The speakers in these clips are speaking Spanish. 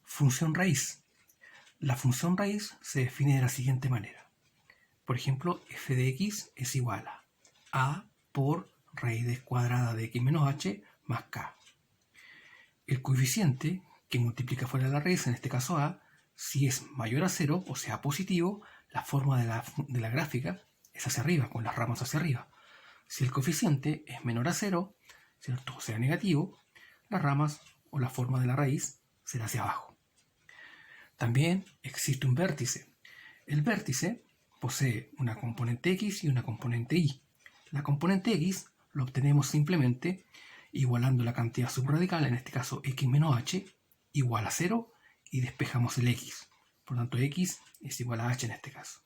Función raíz. La función raíz se define de la siguiente manera. Por ejemplo, f de x es igual a por raíz cuadrada de x menos h más k. El coeficiente que multiplica fuera de la raíz, en este caso a, si es mayor a 0, o sea positivo, la forma de la gráfica es hacia arriba, con las ramas hacia arriba. Si el coeficiente es menor a 0, ¿cierto? O sea negativo, las ramas o la forma de la raíz será hacia abajo. También existe un vértice. El vértice posee una componente x y una componente y. La componente x lo obtenemos simplemente igualando la cantidad subradical, en este caso x menos h, igual a 0, y despejamos el x. Por lo tanto, x es igual a h en este caso.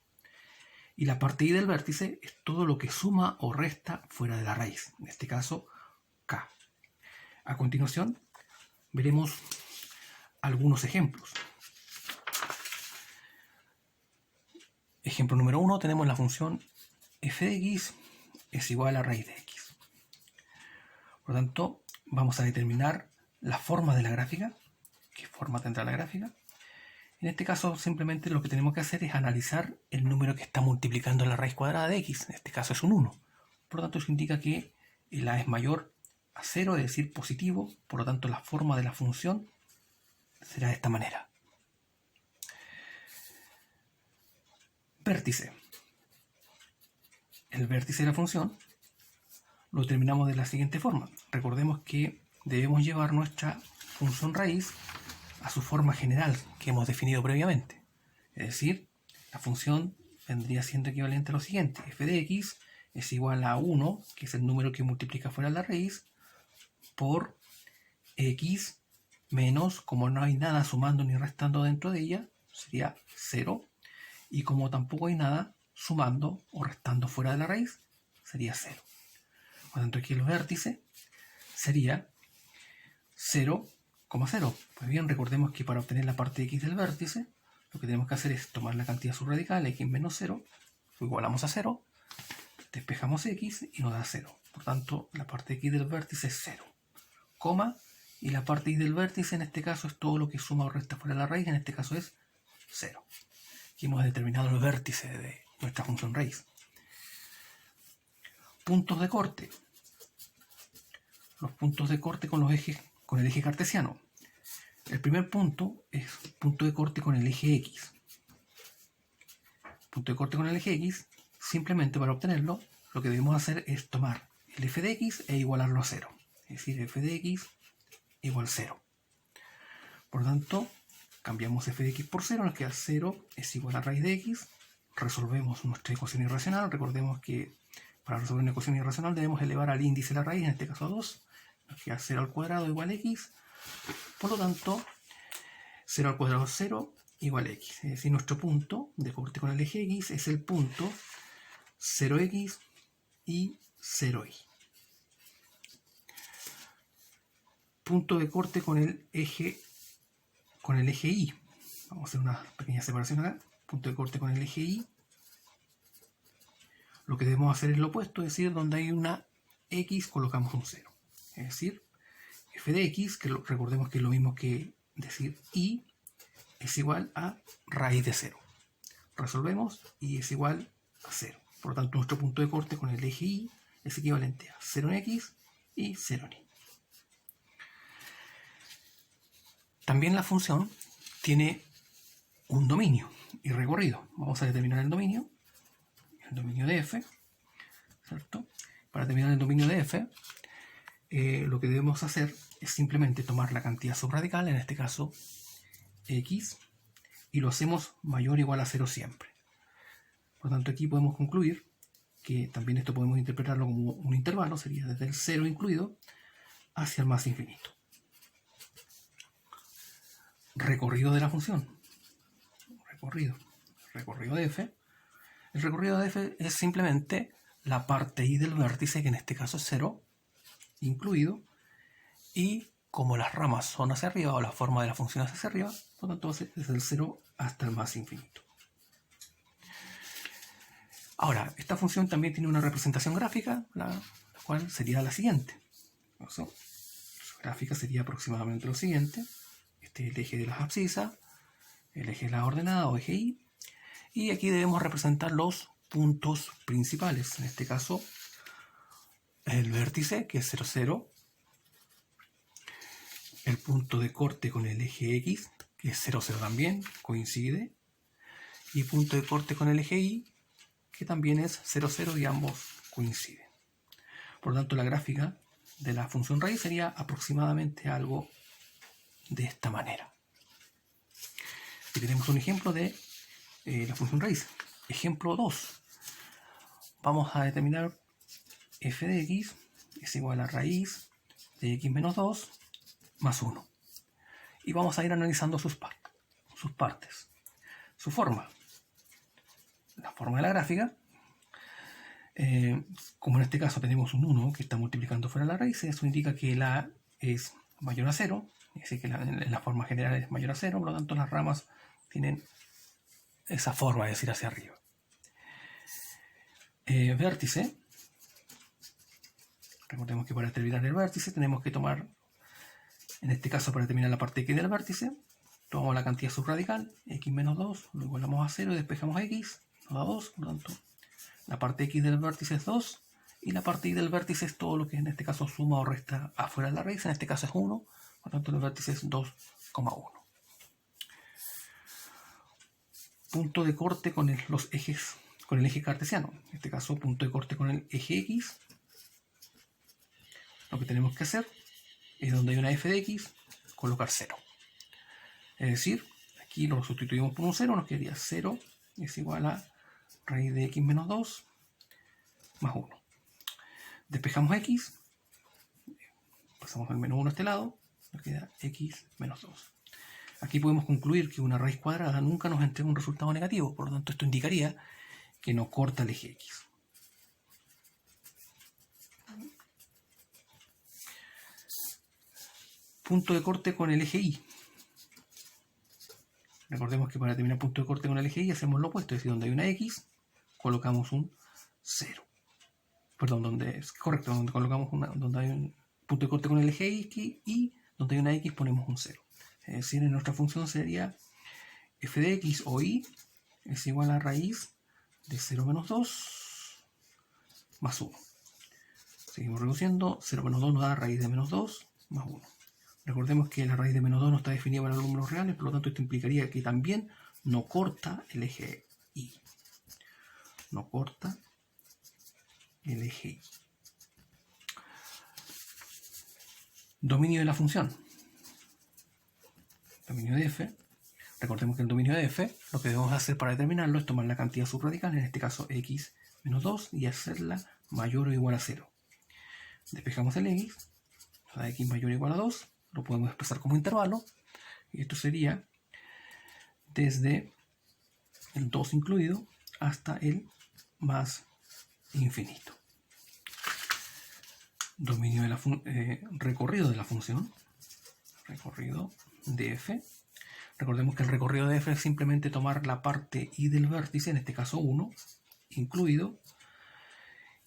Y la parte y del vértice es todo lo que suma o resta fuera de la raíz, en este caso k. A continuación, veremos algunos ejemplos. Ejemplo número 1, tenemos la función f de x es igual a raíz de x. Por lo tanto, vamos a determinar la forma de la gráfica. ¿Qué forma tendrá la gráfica? En este caso, simplemente lo que tenemos que hacer es analizar el número que está multiplicando la raíz cuadrada de x. En este caso es un 1. Por lo tanto, eso indica que el a es mayor a 0, es decir, positivo. Por lo tanto, la forma de la función será de esta manera. Vértice. El vértice de la función lo determinamos de la siguiente forma. Recordemos que debemos llevar nuestra función raíz a su forma general que hemos definido previamente. Es decir, la función vendría siendo equivalente a lo siguiente. F de x es igual a 1, que es el número que multiplica fuera de la raíz, por x menos, como no hay nada sumando ni restando dentro de ella, sería 0. Y como tampoco hay nada sumando o restando fuera de la raíz, sería 0. Por lo tanto, aquí el vértice sería 0,0. Pues bien, recordemos que para obtener la parte x del vértice, lo que tenemos que hacer es tomar la cantidad subradical, x menos 0, lo igualamos a 0, despejamos x y nos da 0. Por tanto, la parte x del vértice es 0, y la parte y del vértice en este caso es todo lo que suma o resta fuera de la raíz, en este caso es 0. Aquí hemos determinado el vértice de nuestra función raíz. Puntos de corte. Los puntos de corte con el eje cartesiano. El primer punto es punto de corte con el eje x. Punto de corte con el eje x, simplemente para obtenerlo, lo que debemos hacer es tomar el f de x e igualarlo a 0. Es decir, f de x igual 0. Por lo tanto, cambiamos f de x por 0, nos queda 0 es igual a raíz de x. Resolvemos nuestra ecuación irracional. Recordemos que para resolver una ecuación irracional debemos elevar al índice de la raíz, en este caso a 2. Nos queda 0 al cuadrado igual a x. Por lo tanto, 0 al cuadrado es 0 igual a x. Es decir, nuestro punto de corte con el eje x es el punto 0x y 0y. Punto de corte con el eje y. Vamos a hacer una pequeña separación acá. Punto de corte con el eje y. Lo que debemos hacer es lo opuesto, es decir, donde hay una x colocamos un 0. Es decir, f de x, que recordemos que es lo mismo que decir y, es igual a raíz de 0. Resolvemos y es igual a 0. Por lo tanto, nuestro punto de corte con el eje y es equivalente a 0 en x y 0 en y. También la función tiene un dominio y recorrido. Vamos a determinar el dominio de f, ¿cierto? Para determinar el dominio de f, lo que debemos hacer es simplemente tomar la cantidad subradical, en este caso x, y lo hacemos mayor o igual a 0 siempre. Por lo tanto, aquí podemos concluir que también esto podemos interpretarlo como un intervalo, sería desde el 0 incluido hacia el más infinito. Recorrido de la función. Recorrido de f. El recorrido de f es simplemente la parte y del vértice, que en este caso es 0, incluido, y como las ramas son hacia arriba, o la forma de la función es hacia arriba, por lo tanto va a ser desde el 0 hasta el más infinito. Ahora, esta función también tiene una representación gráfica, la cual sería la siguiente. Su gráfica sería aproximadamente lo siguiente. Este es el eje de las abscisas, el eje de la ordenada o eje Y. Y aquí debemos representar los puntos principales. En este caso, el vértice, que es 0, 0. El punto de corte con el eje X, que es 0, 0 también, coincide. Y punto de corte con el eje Y, que también es 0, 0 y ambos coinciden. Por lo tanto, la gráfica de la función raíz sería aproximadamente algo de esta manera. Y tenemos un ejemplo de la función raíz. Ejemplo 2. Vamos a determinar f de x es igual a raíz de x menos 2 más 1. Y vamos a ir analizando sus partes. Su forma. La forma de la gráfica. Como en este caso tenemos un 1 que está multiplicando fuera de la raíz, eso indica que la es mayor a 0. Es decir, que la forma general es mayor a 0, por lo tanto las ramas tienen esa forma, es decir, hacia arriba. Vértice. Recordemos que para determinar el vértice tenemos que tomar, en este caso para determinar la parte x del vértice, tomamos la cantidad subradical, x menos 2, lo igualamos a 0 y despejamos a x, nos da 2, por lo tanto la parte x del vértice es 2 y la parte y del vértice es todo lo que en este caso suma o resta afuera de la raíz, en este caso es 1, por lo tanto el vértice es 2,1. Punto de corte con los ejes, con el eje cartesiano, en este caso punto de corte con el eje x. Lo que tenemos que hacer es donde hay una f de x, colocar 0. Es decir, aquí lo sustituimos por un 0, nos quedaría 0 es igual a raíz de x menos 2 más 1. Despejamos x, pasamos el menos 1 a este lado, nos queda x menos 2. Aquí podemos concluir que una raíz cuadrada nunca nos entrega un resultado negativo, por lo tanto esto indicaría que no corta el eje x. Punto de corte con el eje Y. Recordemos que para determinar punto de corte con el eje Y hacemos lo opuesto, es decir, donde hay una x, colocamos un 0. Perdón, donde colocamos donde hay un punto de corte con el eje Y y donde hay una x ponemos un 0. Es decir, en nuestra función sería f de x o y es igual a raíz de 0 menos 2 más 1. Seguimos reduciendo, 0 menos 2 nos da raíz de menos 2 más 1. Recordemos que la raíz de menos 2 no está definida para los números reales, por lo tanto esto implicaría que también no corta el eje Y. No corta el eje Y. Dominio de la función. Dominio de f. Recordemos que el dominio de f, lo que debemos hacer para determinarlo es tomar la cantidad subradical, en este caso x menos 2, y hacerla mayor o igual a 0. Despejamos el x, nos da x mayor o igual a 2, lo podemos expresar como intervalo, y esto sería desde el 2 incluido hasta el más infinito. Dominio de la recorrido de la función, recorrido de f. Recordemos que el recorrido de f es simplemente tomar la parte y del vértice, en este caso 1, incluido,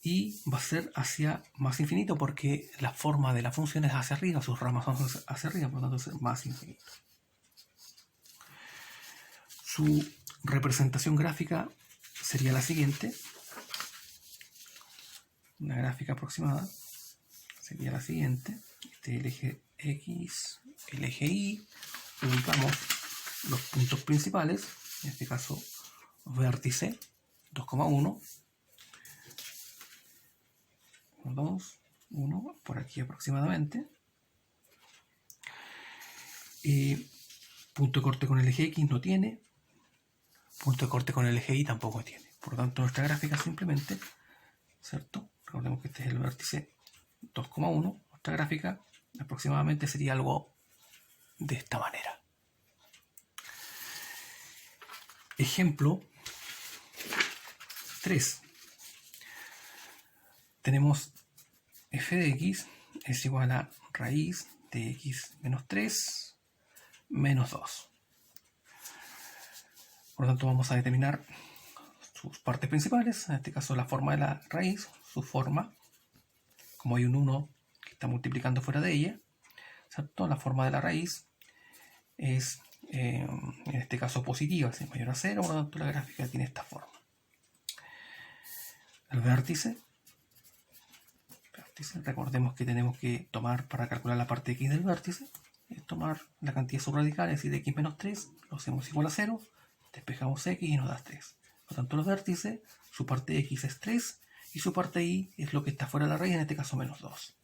y va a ser hacia más infinito porque la forma de la función es hacia arriba, sus ramas son hacia arriba, por lo tanto es más infinito. Su representación gráfica sería la siguiente. Una gráfica aproximada sería la siguiente. Este es el eje X, el eje Y. Ubicamos los puntos principales, en este caso vértice 2,1, 2, 1, por aquí aproximadamente. Punto de corte con el eje X no tiene, punto de corte con el eje Y tampoco tiene. Por lo tanto, nuestra gráfica simplemente, ¿cierto? Recordemos que este es el vértice 2,1. Nuestra gráfica aproximadamente sería algo de esta manera. Ejemplo 3. Tenemos f de x es igual a raíz de x menos 3 menos 2. Por lo tanto, vamos a determinar sus partes principales, en este caso la forma de la raíz, su forma, como hay un 1 que está multiplicando fuera de ella, ¿cierto? La forma de la raíz es, en este caso, positiva, si es mayor a 0, por lo tanto la gráfica tiene esta forma. El vértice, recordemos que tenemos que tomar, para calcular la parte x del vértice, es tomar la cantidad subradical, es decir, x menos 3, lo hacemos igual a 0, despejamos x y nos da 3. Por lo tanto, el vértice, su parte x es 3 y su parte y es lo que está fuera de la raíz, en este caso menos 2.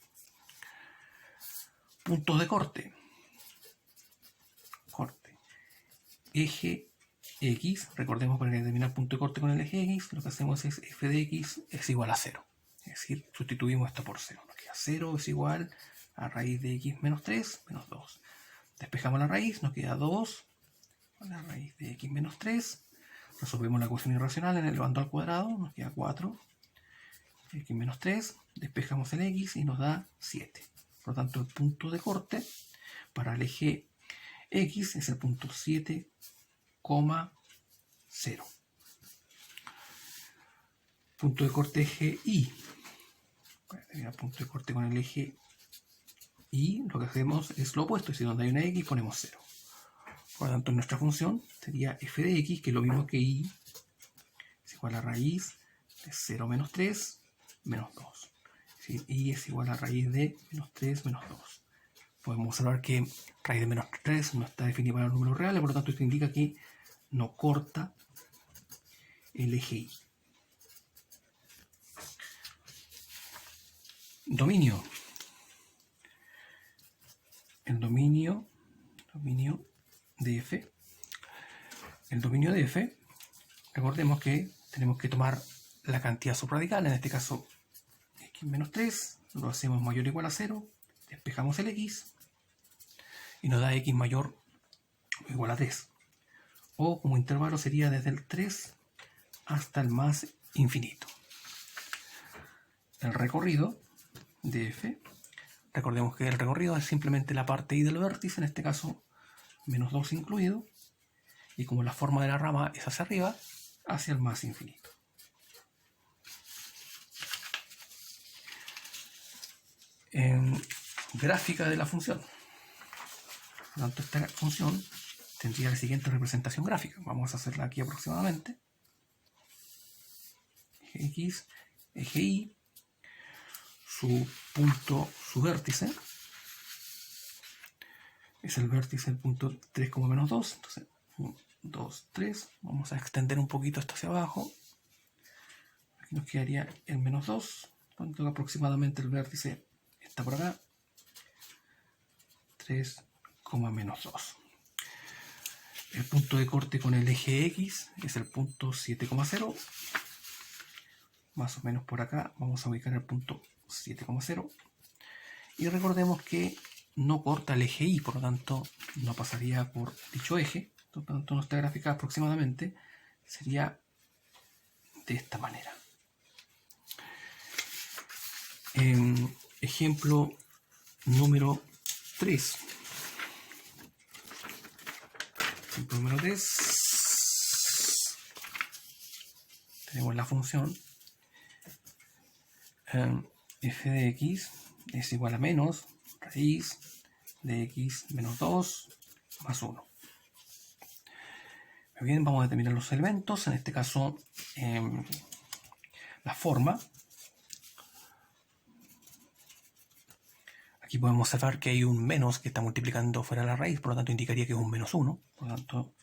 Puntos de corte. Eje x, recordemos, para determinar punto de corte con el eje x, lo que hacemos es f de x es igual a 0. Es decir, sustituimos esto por 0. Nos queda 0 es igual a raíz de x menos 3 menos 2. Despejamos la raíz, nos queda 2 a la raíz de x menos 3. Resolvemos la ecuación irracional elevando al cuadrado, nos queda 4. X menos 3, despejamos el x y nos da 7. Por lo tanto, el punto de corte para el eje x es el punto 7,0. Punto de corte eje y. Para determinar punto de corte con el eje y, lo que hacemos es lo opuesto, es decir, donde hay una x ponemos 0. Por lo tanto, nuestra función sería f de x, que es lo mismo que y, es igual a raíz de 0 menos 3 menos 2. Es decir, y es igual a raíz de menos 3 menos 2. Podemos observar que raíz de menos 3 no está definida para los números reales, por lo tanto esto indica que no corta el eje y. Dominio. El dominio de f. El dominio de f, recordemos que tenemos que tomar la cantidad subradical, en este caso x menos 3, lo hacemos mayor o igual a 0, despejamos el x y nos da x mayor o igual a 3. O como intervalo sería desde el 3 hasta el más infinito. El recorrido de f, recordemos que el recorrido es simplemente la parte y del vértice, en este caso menos 2 incluido, y como la forma de la rama es hacia arriba, hacia el más infinito. Gráfica de la función. Por lo tanto, esta función tendría la siguiente representación gráfica. Vamos a hacerla aquí aproximadamente. Eje x, eje y, su vértice es el vértice del punto 3, menos 2. Entonces, 1, 2, 3. Vamos a extender un poquito esto hacia abajo. Aquí nos quedaría el menos 2. Cuando aproximadamente el vértice está por acá. 3, menos 2. El punto de corte con el eje x es el punto 7,0. Más o menos por acá vamos a ubicar el punto 7,0. Y recordemos que no corta el eje y, por lo tanto no pasaría por dicho eje. Por lo tanto, nuestra gráfica aproximadamente sería de esta manera. Ejemplo número 3. Ejemplo número 3. Tenemos la función f de x es igual a menos raíz de x menos 2 más 1. Muy bien, vamos a determinar los elementos, en este caso la forma. Aquí podemos observar que hay un menos que está multiplicando fuera de la raíz, por lo tanto indicaría que es un menos 1. Por lo tanto,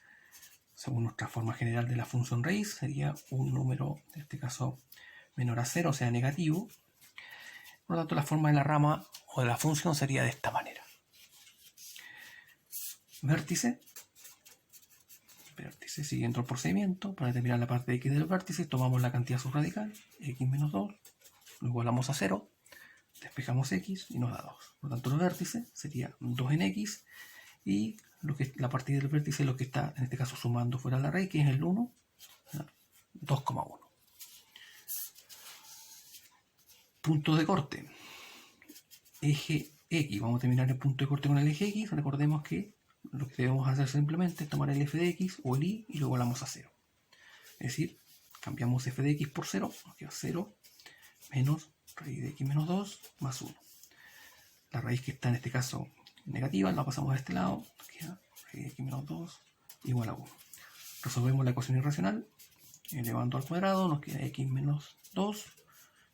según nuestra forma general de la función raíz, sería un número, en este caso, menor a 0, o sea, negativo. Por lo tanto, la forma de la rama o de la función sería de esta manera. Vértice, siguiendo el procedimiento, para determinar la parte de x del vértice, tomamos la cantidad subradical, x menos 2, lo igualamos a 0, despejamos x y nos da 2. Por lo tanto, el vértice sería 2 en x y la parte del vértice es lo que está, en este caso, sumando fuera de la raíz, que es el 1, 2,1. Punto de corte. Eje x. Vamos a terminar el punto de corte con el eje x. Recordemos que lo que debemos hacer simplemente es tomar el f de x o el y lo igualamos a 0. Es decir, cambiamos f de x por 0, nos queda 0 menos raíz de x menos 2 más 1. La raíz que está en este caso negativa la pasamos a este lado, nos queda raíz de x menos 2 igual a 1. Resolvemos la ecuación irracional, elevando al cuadrado, nos queda x menos 2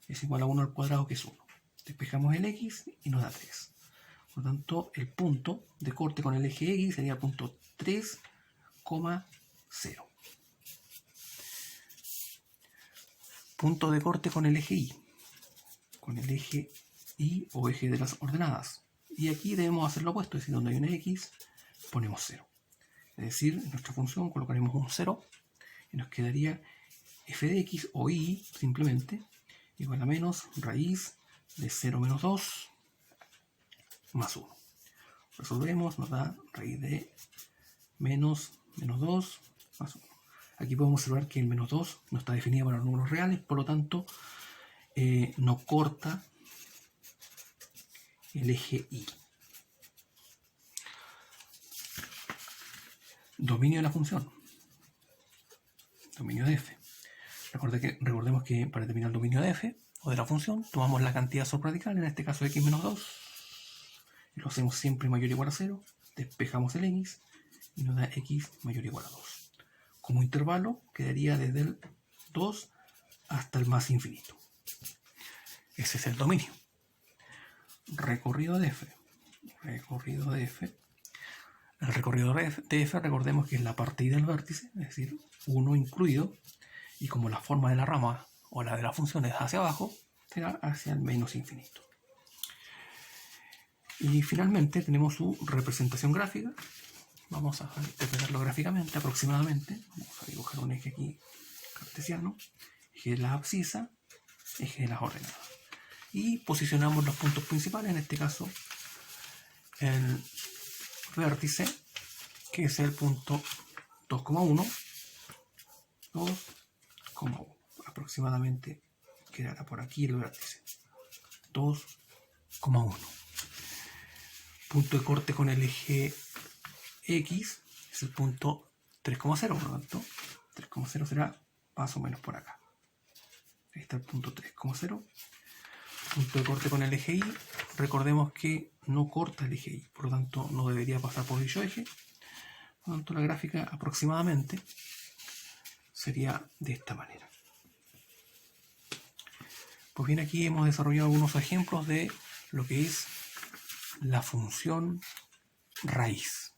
es igual a 1 al cuadrado, que es 1. Despejamos el x y nos da 3. Por lo tanto, el punto de corte con el eje x sería el punto 3,0. Punto de corte con el eje y. Con el eje y o eje de las ordenadas. Y aquí debemos hacer lo opuesto, es decir, donde hay una x, ponemos 0. Es decir, en nuestra función colocaremos un 0 y nos quedaría f de x o y simplemente igual a menos raíz de 0 menos 2 más 1. Resolvemos, nos da raíz de menos 2 más 1. Aquí podemos observar que el menos 2 no está definido para los números reales, por lo tanto no corta el eje y. Dominio de la función. Dominio de f. Recordemos que para determinar el dominio de f o de la función, tomamos la cantidad subradical, en este caso x menos 2, y lo hacemos siempre mayor o igual a 0, despejamos el x y nos da x mayor o igual a 2. Como intervalo quedaría desde el 2 hasta el más infinito. Ese es el dominio. Recorrido de f. Recorrido de f. El recorrido de f, recordemos que es la parte y del vértice, es decir, 1 incluido, y como la forma de la rama o la de la función es hacia abajo, será hacia el menos infinito. Y finalmente tenemos su representación gráfica. Vamos a interpretarlo gráficamente, aproximadamente. Vamos a dibujar un eje aquí cartesiano, eje de la abscisa, eje de las ordenadas. Y posicionamos los puntos principales, en este caso el vértice, que es el punto 2,1, 2,1. Aproximadamente quedará por aquí el vértice 2,1. Punto de corte con el eje x es el punto 3,0, por lo tanto 3,0 será más o menos por acá. Ahí está el punto 3,0. Punto de corte con el eje y, recordemos que no corta el eje y, por lo tanto no debería pasar por dicho eje. Por lo tanto, la gráfica aproximadamente sería de esta manera. Pues bien, aquí hemos desarrollado algunos ejemplos de lo que es la función raíz.